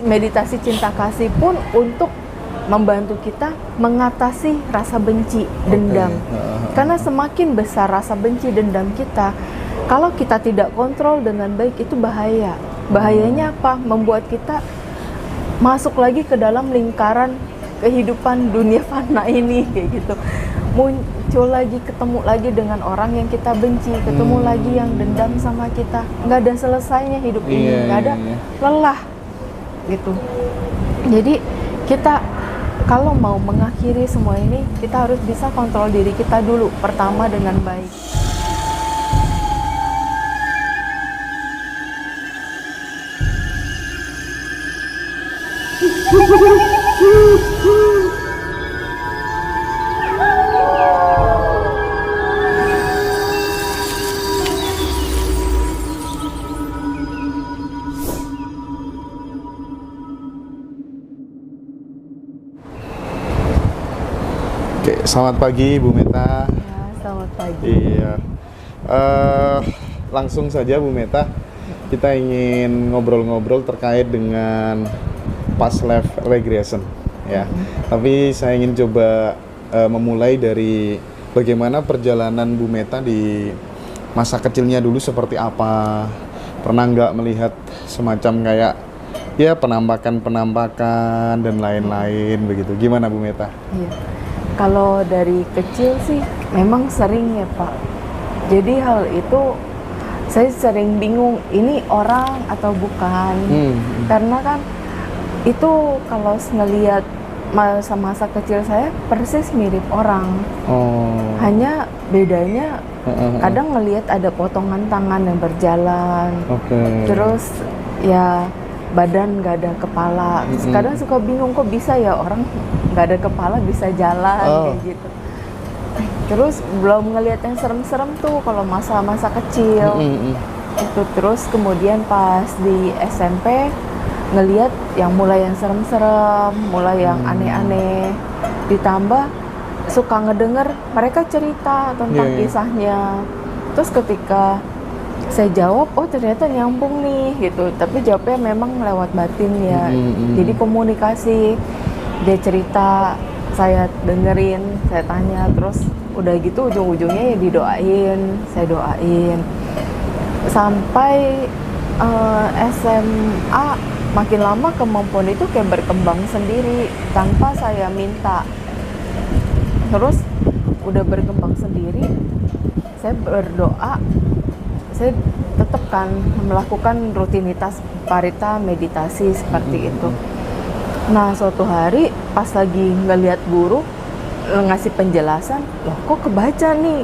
Meditasi cinta kasih pun untuk membantu kita mengatasi rasa benci, dendam. Karena semakin besar rasa benci, dendam kita, kalau kita tidak kontrol dengan baik, itu bahaya. Bahayanya apa? Membuat kita masuk lagi ke dalam lingkaran kehidupan dunia fana ini, kayak gitu. Muncul lagi, ketemu lagi dengan orang yang kita benci, ketemu lagi yang dendam sama kita. Nggak ada selesainya hidup ini, nggak ada lelah, gitu. Jadi kita kalau mau mengakhiri semua ini, kita harus bisa kontrol diri kita dulu, pertama dengan baik. Oke, selamat pagi Bu Meta. Ya, selamat pagi. Iya, langsung saja Bu Meta, kita ingin ngobrol-ngobrol terkait dengan past life regression, ya. Tapi saya ingin coba memulai dari bagaimana perjalanan Bu Meta di masa kecilnya dulu seperti apa. Pernah nggak melihat semacam kayak ya penampakan-penampakan dan lain-lain begitu? Gimana Bu Meta? Iya. Kalau dari kecil sih memang sering ya Pak. Jadi hal itu saya sering bingung, ini orang atau bukan. Karena kan itu kalau ngelihat masa-masa kecil saya persis mirip orang. Hanya bedanya kadang ngelihat ada potongan tangan yang berjalan. Terus ya badan nggak ada kepala. Kadang suka bingung, kok bisa ya orang nggak ada kepala bisa jalan, kayak gitu. Terus belum ngelihat yang serem-serem tuh kalau masa-masa kecil. Itu terus kemudian pas di SMP ngelihat yang mulai yang serem-serem, mulai yang aneh-aneh. Ditambah suka ngedenger mereka cerita tentang kisahnya. Terus ketika saya jawab, oh ternyata nyambung nih gitu. Tapi jawabnya memang lewat batin ya. Jadi komunikasi, dia cerita, saya dengerin, saya tanya, terus udah gitu ujung-ujungnya ya didoain, saya doain. Sampai SMA makin lama kemampuan itu kayak berkembang sendiri tanpa saya minta. Terus udah berkembang sendiri, saya berdoa. Saya tetap kan melakukan rutinitas parita meditasi seperti itu. Nah suatu hari pas lagi ngelihat guru ngasih penjelasan, loh kok kebaca nih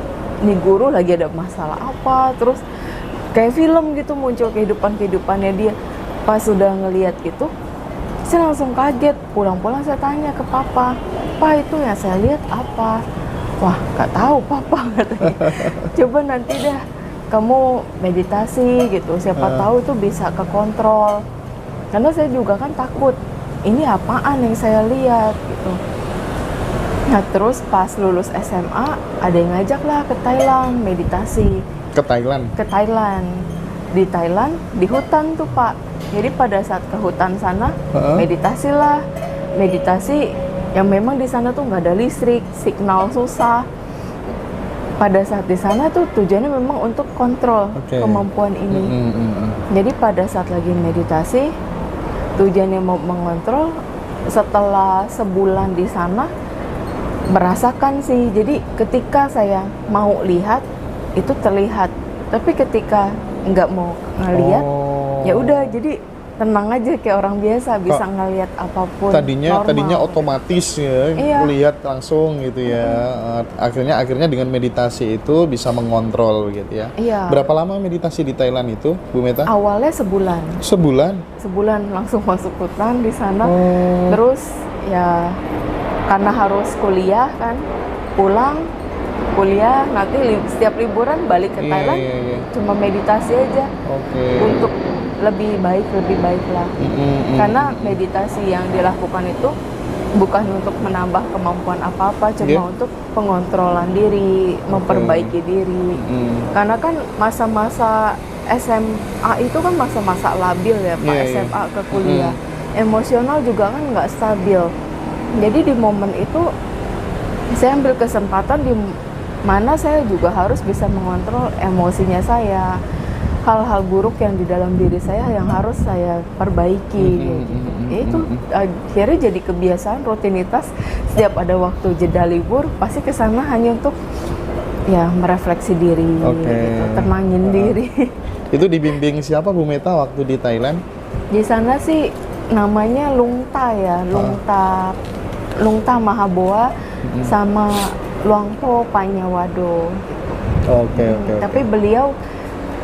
guru lagi ada masalah apa, terus kayak film gitu muncul kehidupannya dia. Pas udah ngelihat gitu, saya langsung kaget. Pulang-pulang saya tanya ke papa, "Pa, itu yang saya lihat apa?" "Wah, nggak tahu papa," katanya. "Coba nanti dah kamu meditasi gitu, siapa tahu itu bisa kekontrol." Karena saya juga kan takut, ini apaan yang saya lihat gitu. Nah terus pas lulus SMA ada yang ngajak lah ke Thailand meditasi. Ke Thailand? Ke Thailand. Di Thailand, di hutan tuh Pak. Jadi pada saat ke hutan sana, meditasi lah. Meditasi yang memang di sana tuh nggak ada listrik, signal susah. Pada saat di sana tuh tujuannya memang untuk kontrol kemampuan ini. Jadi pada saat lagi meditasi, tujuannya mau mengontrol. Setelah sebulan di sana, merasakan sih. Jadi ketika saya mau lihat, itu terlihat. Tapi ketika nggak mau ngelihat, ya udah. Jadi tenang aja kayak orang biasa, bisa ngelihat apapun. Tadinya otomatis ya, lihat langsung gitu ya. Akhirnya dengan meditasi itu bisa mengontrol gitu ya. Berapa lama meditasi di Thailand itu, Bu Meta? Awalnya sebulan. Sebulan langsung masuk hutan di sana. Terus ya karena harus kuliah kan, pulang kuliah, nanti setiap liburan balik ke Thailand, cuma meditasi aja untuk lebih baik lah. Karena meditasi yang dilakukan itu bukan untuk menambah kemampuan apa-apa, cuma untuk pengontrolan diri, memperbaiki diri. Karena kan masa-masa SMA itu kan masa-masa labil ya Pak, SMA ke kuliah. emosional juga kan nggak stabil. Jadi di momen itu saya ambil kesempatan di mana saya juga harus bisa mengontrol emosinya saya, hal-hal buruk yang di dalam diri saya yang harus saya perbaiki. Ya itu akhirnya jadi kebiasaan rutinitas setiap ada waktu jeda libur pasti ke sana hanya untuk ya merefleksi diri, gitu, tenangin diri. Itu dibimbing siapa Bu Meta waktu di Thailand? Di sana sih namanya Lungta ya, Lungta Mahaboa sama Luangpo Panyawado. Oke. Tapi beliau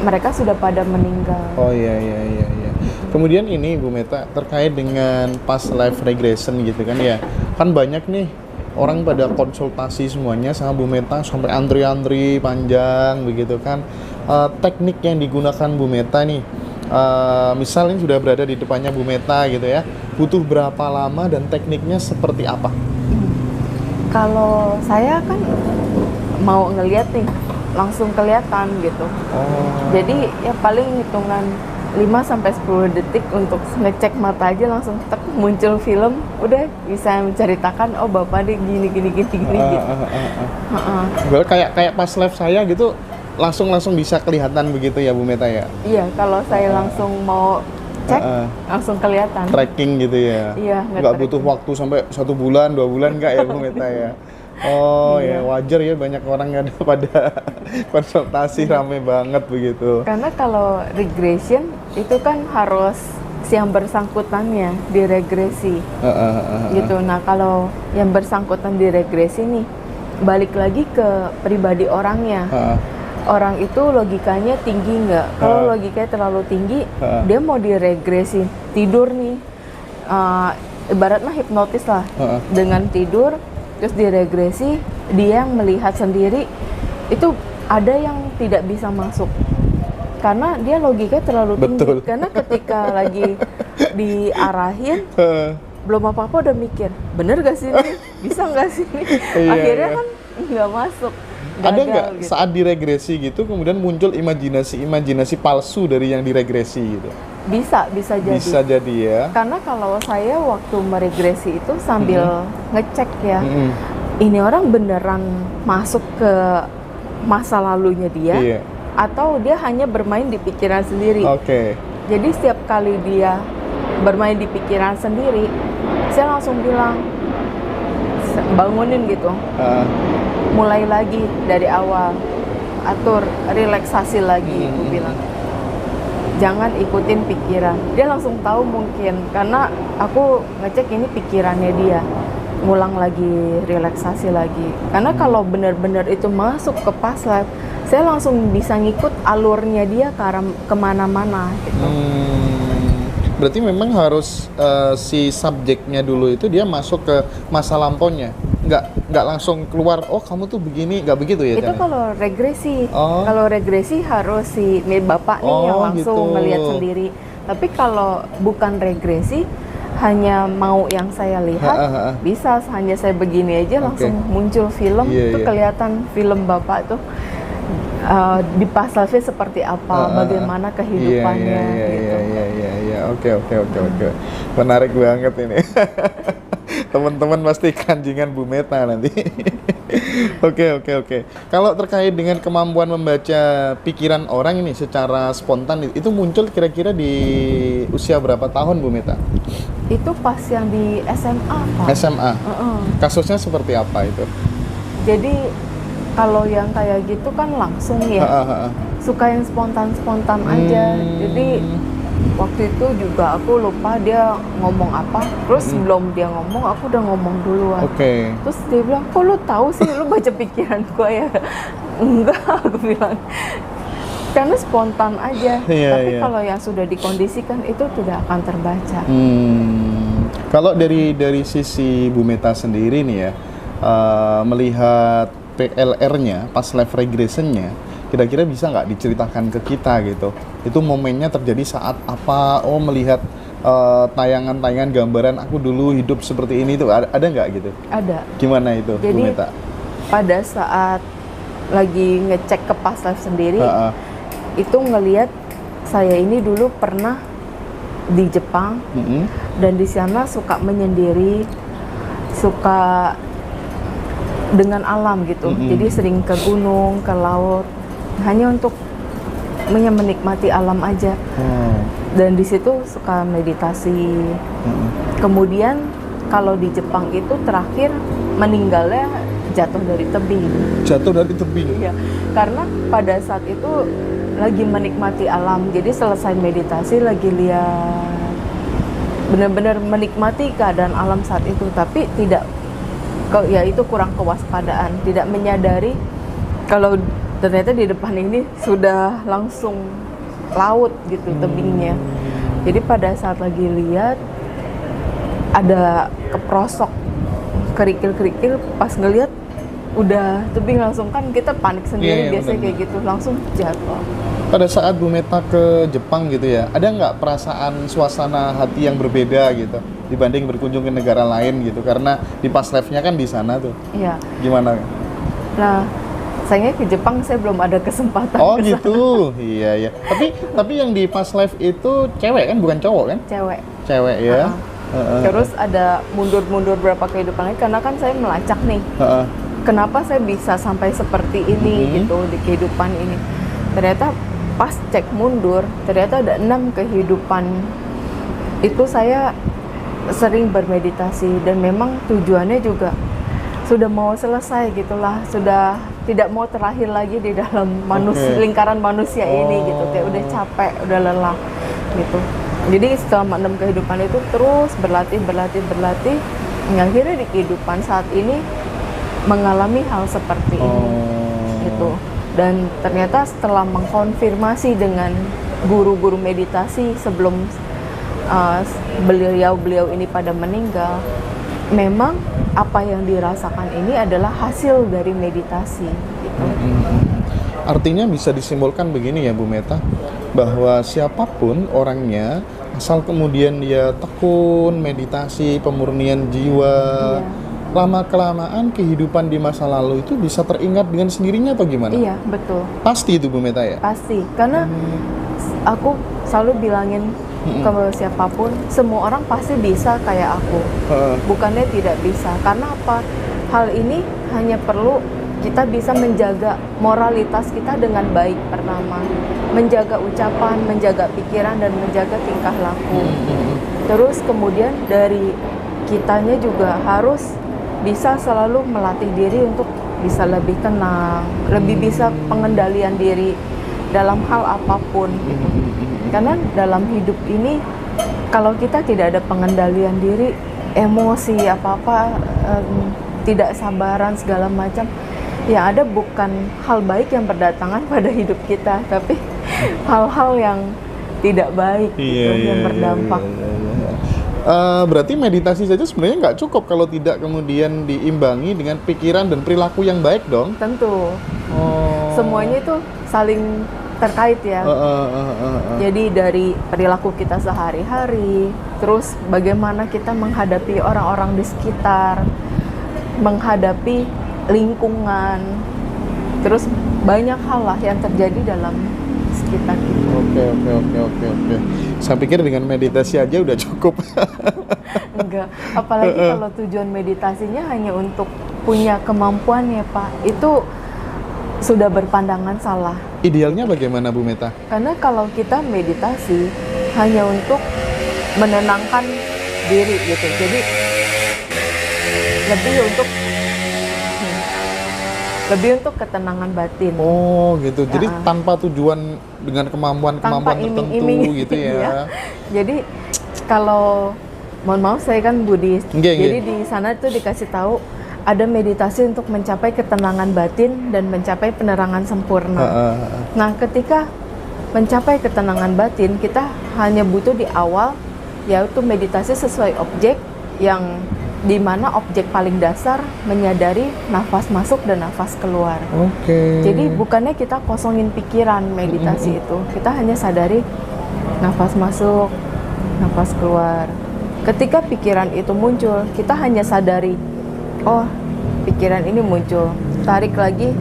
mereka sudah pada meninggal. Oh iya. Kemudian ini Bu Meta terkait dengan past life regression gitu kan ya. Kan banyak nih orang pada konsultasi semuanya sama Bu Meta sampai antri-antri panjang begitu kan. Teknik yang digunakan Bu Meta nih, misalnya sudah berada di depannya Bu Meta gitu ya, butuh berapa lama dan tekniknya seperti apa? Kalau saya kan mau ngeliat nih, langsung kelihatan gitu. Jadi ya paling hitungan 5-10 detik untuk ngecek mata aja langsung tek, muncul film, udah bisa menceritakan oh bapak dia gini gitu. Kayak pas live saya gitu langsung bisa kelihatan begitu ya Bu Meta ya? Iya, kalau saya langsung mau cek langsung kelihatan. Tracking gitu ya? Iya, nggak butuh waktu sampai 1 bulan 2 bulan nggak ya Bu Meta ya? Oh ya wajar ya, banyak orang yang ada pada konsultasi rame banget begitu. Karena kalau regression itu kan harus si yang bersangkutannya diregresi gitu. Nah kalau yang bersangkutan diregresi nih balik lagi ke pribadi orangnya. Orang itu logikanya tinggi nggak? Kalau logikanya terlalu tinggi, dia mau diregresi tidur nih, ibaratnya hipnotis lah, dengan tidur terus diregresi, dia yang melihat sendiri itu ada yang tidak bisa masuk karena dia logikanya terlalu tinggi. Karena ketika lagi diarahin belum apa-apa udah mikir bener gak sih ini, bisa nggak sih ini, akhirnya kan nggak masuk. Ada nggak gitu. Saat diregresi gitu kemudian muncul imajinasi palsu dari yang diregresi gitu? Bisa jadi ya. Karena kalau saya waktu meregresi itu sambil ngecek ya, ini orang beneran masuk ke masa lalunya dia, atau dia hanya bermain di pikiran sendiri. Jadi setiap kali dia bermain di pikiran sendiri, saya langsung bilang bangunin gitu. Mulai lagi dari awal, atur relaksasi lagi, aku bilang jangan ikutin pikiran. Dia langsung tahu mungkin karena aku ngecek ini pikirannya dia, ngulang lagi, relaksasi lagi. Karena kalau benar-benar itu masuk ke past life, saya langsung bisa ngikut alurnya dia ke arah kemana-mana gitu. Berarti memang harus si subjeknya dulu itu dia masuk ke masa lampaunya, nggak langsung keluar, oh kamu tuh begini, nggak begitu ya? Itu kalau regresi. Kalau regresi harus si bapak nih yang langsung ngelihat sendiri. Tapi kalau bukan regresi, hanya mau yang saya lihat, bisa hanya saya begini aja langsung muncul film, itu kelihatan film bapak tuh di pasalnya seperti apa, bagaimana kehidupannya gitu. Oke. Menarik banget ini. Teman-teman pasti kanjingan Bu Meta nanti. Oke. Kalau terkait dengan kemampuan membaca pikiran orang ini secara spontan, itu muncul kira-kira di usia berapa tahun Bu Meta? Itu pas yang di SMA, Pak. SMA? Kasusnya seperti apa itu? Jadi kalau yang kayak gitu kan langsung ya, suka yang spontan aja. Jadi waktu itu juga aku lupa dia ngomong apa, terus belum dia ngomong aku udah ngomong duluan. Terus dia bilang, kok lu tahu sih, lu baca pikiran gue ya? Enggak, aku bilang, karena spontan aja. Tapi kalau yang sudah dikondisikan itu tidak akan terbaca. Kalau dari sisi Bu Meta sendiri nih ya, melihat PLR-nya, past life regression-nya, kira-kira bisa nggak diceritakan ke kita gitu? Itu momennya terjadi saat apa? Oh, melihat tayangan-tayangan gambaran aku dulu hidup seperti ini tuh ada nggak gitu? Ada. Gimana itu, jadi, Bu Meta? Pada saat lagi ngecek ke past life sendiri, itu ngelihat saya ini dulu pernah di Jepang, dan di sana suka menyendiri, suka dengan alam gitu. Jadi sering ke gunung, ke laut, hanya untuk menikmati alam aja. Dan di situ suka meditasi. Kemudian kalau di Jepang itu terakhir meninggalnya jatuh dari tebing. Jatuh dari tebing. Iya, karena pada saat itu lagi menikmati alam. Jadi selesai meditasi lagi lihat, benar-benar menikmati keadaan alam saat itu, tapi tidak, ya itu kurang kewaspadaan, tidak menyadari kalau ternyata di depan ini sudah langsung laut gitu tebingnya. Jadi pada saat lagi lihat ada keprosok kerikil-kerikil, pas ngelihat udah tebing langsung, kan kita panik sendiri biasanya kayak gitu, langsung jatuh. Pada saat Bu Meta ke Jepang gitu ya, ada nggak perasaan suasana hati yang berbeda gitu dibanding berkunjung ke negara lain gitu, karena di past life-nya kan di sana tuh. Iya. Gimana? Nah, sayangnya ke Jepang saya belum ada kesempatan. Oh gitu, iya. Tapi yang di past life itu cewek kan, bukan cowok kan? Cewek ya. Terus ada mundur-mundur berapa kehidupan lagi, karena kan saya melacak nih. Kenapa saya bisa sampai seperti ini gitu di kehidupan ini. Ternyata pas cek mundur, ternyata ada 6 kehidupan itu saya sering bermeditasi, dan memang tujuannya juga sudah mau selesai gitulah, sudah tidak mau terlahir lagi di dalam lingkaran manusia ini gitu, kayak udah capek, udah lelah gitu. Jadi selama 6 kehidupan itu terus berlatih, akhirnya di kehidupan saat ini mengalami hal seperti ini gitu. Dan ternyata setelah mengkonfirmasi dengan guru-guru meditasi sebelum beliau ini pada meninggal, memang apa yang dirasakan ini adalah hasil dari meditasi gitu. Artinya bisa disimpulkan begini ya Bu Meta, bahwa siapapun orangnya, asal kemudian dia tekun meditasi, pemurnian jiwa, lama-kelamaan kehidupan di masa lalu itu bisa teringat dengan sendirinya atau gimana? Iya, betul. Pasti itu Bu Meta ya? Pasti, karena aku selalu bilangin ke siapapun, semua orang pasti bisa kayak aku. Bukannya tidak bisa, karena apa? Hal ini hanya perlu kita bisa menjaga moralitas kita dengan baik pertama, menjaga ucapan, menjaga pikiran, dan menjaga tingkah laku. Terus kemudian dari kitanya juga harus bisa selalu melatih diri untuk bisa lebih tenang, lebih bisa pengendalian diri dalam hal apapun gitu. Karena dalam hidup ini kalau kita tidak ada pengendalian diri, emosi apa-apa, tidak sabaran segala macam, yang ada bukan hal baik yang berdatangan pada hidup kita, tapi hal-hal yang tidak baik gitu, yang berdampak. Berarti meditasi saja sebenarnya nggak cukup kalau tidak kemudian diimbangi dengan pikiran dan perilaku yang baik dong? Tentu. Semuanya itu saling terkait ya. Jadi dari perilaku kita sehari-hari, terus bagaimana kita menghadapi orang-orang di sekitar, menghadapi lingkungan, terus banyak hal lah yang terjadi dalam sekitar kita. Oke. Saya pikir dengan meditasi aja udah cukup. Enggak, apalagi kalau tujuan meditasinya hanya untuk punya kemampuan ya Pak, itu sudah berpandangan salah. Idealnya bagaimana Bu Meta? Karena kalau kita meditasi hanya untuk menenangkan diri gitu, jadi lebih untuk ketenangan batin. Oh gitu, jadi tanpa tujuan dengan kemampuan tertentu gitu ya. Jadi kalau, mohon maaf saya kan Buddhis, jadi di sana tuh dikasih tahu ada meditasi untuk mencapai ketenangan batin dan mencapai penerangan sempurna. Nah ketika mencapai ketenangan batin, kita hanya butuh di awal, yaitu meditasi sesuai objek, yang dimana objek paling dasar menyadari nafas masuk dan nafas keluar. Jadi bukannya kita kosongin pikiran meditasi itu, kita hanya sadari nafas masuk, nafas keluar. Ketika pikiran itu muncul, kita hanya sadari, oh pikiran ini muncul, tarik lagi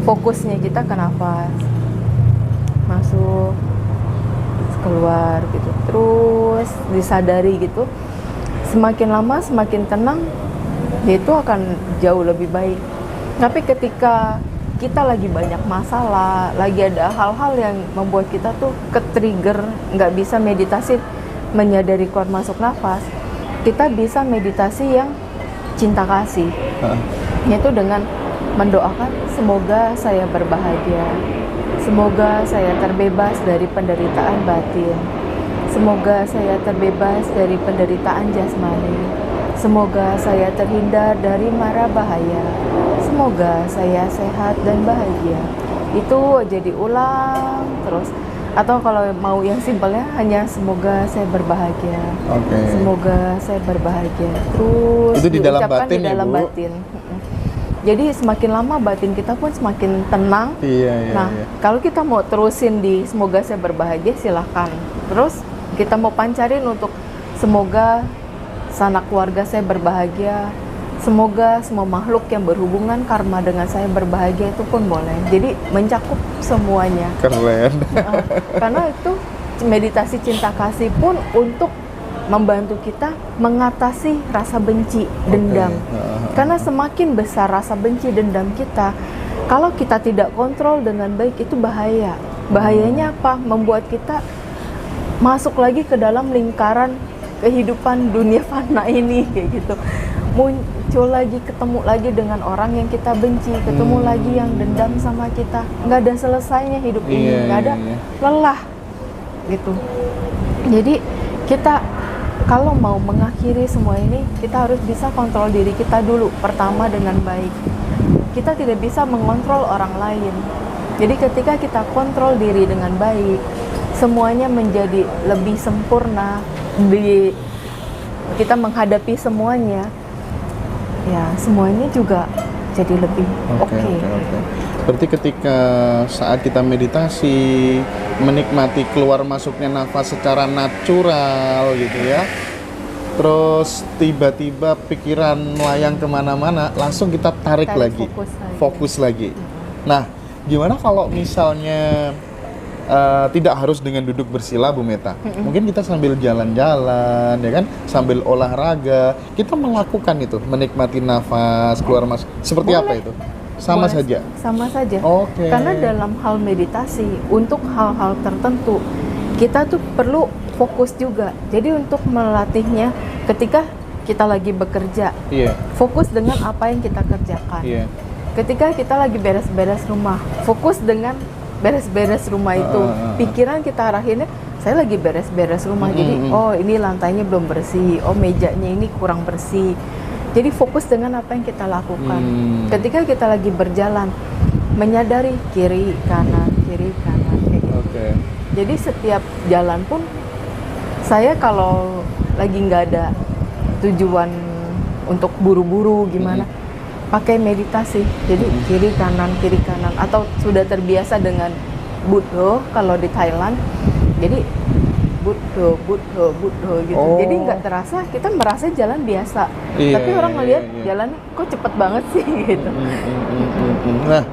fokusnya kita ke nafas, masuk, keluar gitu. Terus disadari gitu, semakin lama semakin tenang, ya itu akan jauh lebih baik. Tapi ketika kita lagi banyak masalah, lagi ada hal-hal yang membuat kita tuh ke-trigger, nggak bisa meditasi menyadari keluar masuk nafas, kita bisa meditasi yang cinta kasih, yaitu dengan mendoakan semoga saya berbahagia, semoga saya terbebas dari penderitaan batin, semoga saya terbebas dari penderitaan jasmani, semoga saya terhindar dari mara bahaya, semoga saya sehat dan bahagia. Itu aja diulang terus. Atau kalau mau yang simpelnya hanya semoga saya berbahagia, semoga saya berbahagia. Terus itu di dalam batin, di dalam batin. Jadi semakin lama batin kita pun semakin tenang. Nah, kalau kita mau terusin di semoga saya berbahagia, silahkan. Terus kita mau pancarin untuk semoga sanak keluarga saya berbahagia, semoga semua makhluk yang berhubungan karma dengan saya berbahagia, itu pun boleh. Jadi mencakup semuanya. Keren. Karena itu meditasi cinta kasih pun untuk membantu kita mengatasi rasa benci, dendam. Karena semakin besar rasa benci, dendam kita, kalau kita tidak kontrol dengan baik, itu bahaya. Bahayanya apa? Membuat kita masuk lagi ke dalam lingkaran kehidupan dunia fana ini, kayak gitu. Muncul lagi, ketemu lagi dengan orang yang kita benci, ketemu lagi yang dendam sama kita. Nggak ada selesainya hidup ini, nggak ada lelah gitu. Jadi kita kalau mau mengakhiri semua ini, kita harus bisa kontrol diri kita dulu, pertama dengan baik. Kita tidak bisa mengontrol orang lain. Jadi ketika kita kontrol diri dengan baik, semuanya menjadi lebih sempurna. Kita menghadapi semuanya, ya semuanya juga jadi lebih oke. Berarti ketika saat kita meditasi, menikmati keluar masuknya nafas secara natural gitu ya, terus tiba-tiba pikiran melayang kemana-mana, langsung kita tarik lagi, fokus lagi. Nah, gimana kalau misalnya tidak harus dengan duduk bersila, Bu Meta. Mungkin kita sambil jalan-jalan, ya kan, sambil olahraga, kita melakukan itu, menikmati nafas keluar masuk. Seperti apa itu? Sama saja. Sama saja. Karena dalam hal meditasi, untuk hal-hal tertentu, kita tuh perlu fokus juga. Jadi untuk melatihnya, ketika kita lagi bekerja, fokus dengan apa yang kita kerjakan. Ketika kita lagi beres-beres rumah, fokus dengan beres-beres rumah itu. Pikiran kita arahinnya, saya lagi beres-beres rumah, jadi oh ini lantainya belum bersih, oh mejanya ini kurang bersih. Jadi fokus dengan apa yang kita lakukan. Ketika kita lagi berjalan, menyadari kiri kanan kayak gitu. Jadi setiap jalan pun, saya kalau lagi nggak ada tujuan untuk buru-buru gimana, pakai meditasi. Jadi kiri kanan, atau sudah terbiasa dengan Buddha kalau di Thailand. Jadi Buddha gitu. Jadi nggak terasa, kita merasa jalan biasa. Tapi orang ngelihat jalan kok cepet banget sih gitu. Nah,